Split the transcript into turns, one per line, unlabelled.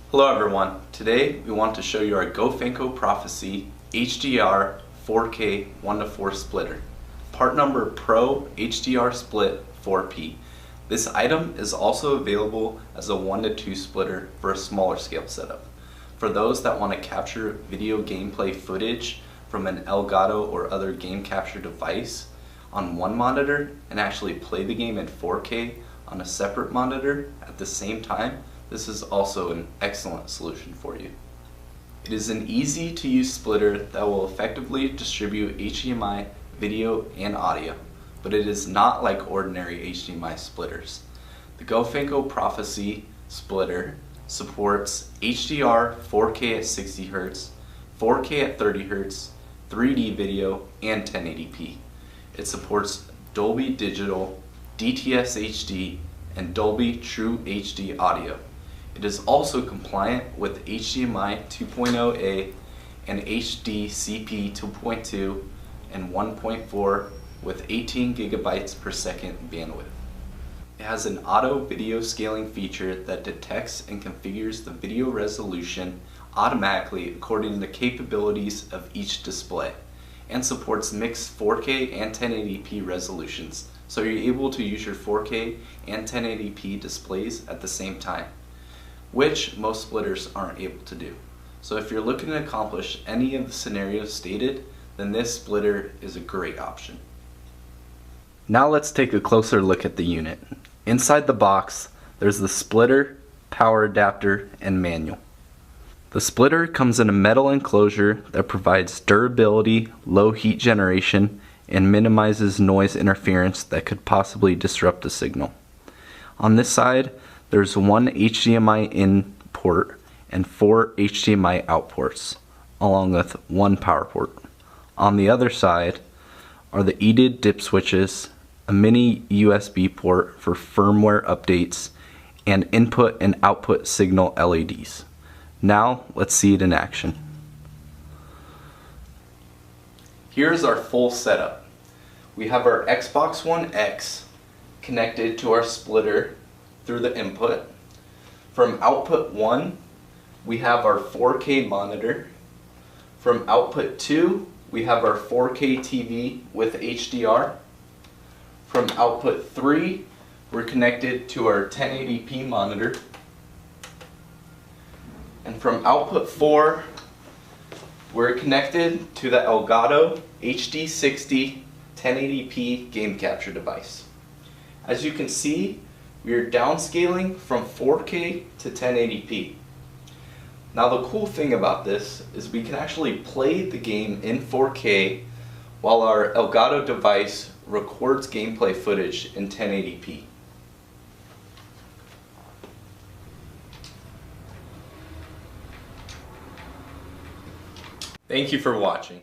Hello everyone, today we want to show you our GoFanco Prophecy HDR 4K 1:4 splitter. Part number Pro HDR Split 4P. This item is also available as a 1:2 splitter for a smaller scale setup. For those that want to capture video gameplay footage from an Elgato or other game capture device on one monitor and actually play the game in 4K on a separate monitor at the same time, this is also an excellent solution for you. It is an easy to use splitter that will effectively distribute HDMI video and audio, but it is not like ordinary HDMI splitters. The GoFanco Prophecy splitter supports HDR 4K at 60 Hz, 4K at 30 Hz, 3D video, and 1080p. It supports Dolby Digital, DTS HD, and Dolby True HD audio. It is also compliant with HDMI 2.0A and HDCP 2.2 and 1.4 with 18 gigabytes per second bandwidth. It has an auto video scaling feature that detects and configures the video resolution automatically according to the capabilities of each display, and supports mixed 4K and 1080p resolutions, so you're able to use your 4K and 1080p displays at the same time, which most splitters aren't able to do. So if you're looking to accomplish any of the scenarios stated, then this splitter is a great option. Now let's take a closer look at the unit. Inside the box, there's the splitter, power adapter, and manual. The splitter comes in a metal enclosure that provides durability, low heat generation, and minimizes noise interference that could possibly disrupt the signal. On this side, there's one HDMI in port and 4 HDMI out ports, along with one power port. On the other side are the EDID dip switches, a mini USB port for firmware updates, and input and output signal LEDs. Now let's see it in action. Here's our full setup. We have our Xbox One X connected to our splitter through the input. From output 1, we have our 4K monitor. From output 2, we have our 4K TV with HDR. From output 3, we're connected to our 1080p monitor. And from output 4, we're connected to the Elgato HD60 1080p game capture device. As you can see, we are downscaling from 4K to 1080p. Now the cool thing about this is we can actually play the game in 4K while our Elgato device records gameplay footage in 1080p. Thank you for watching.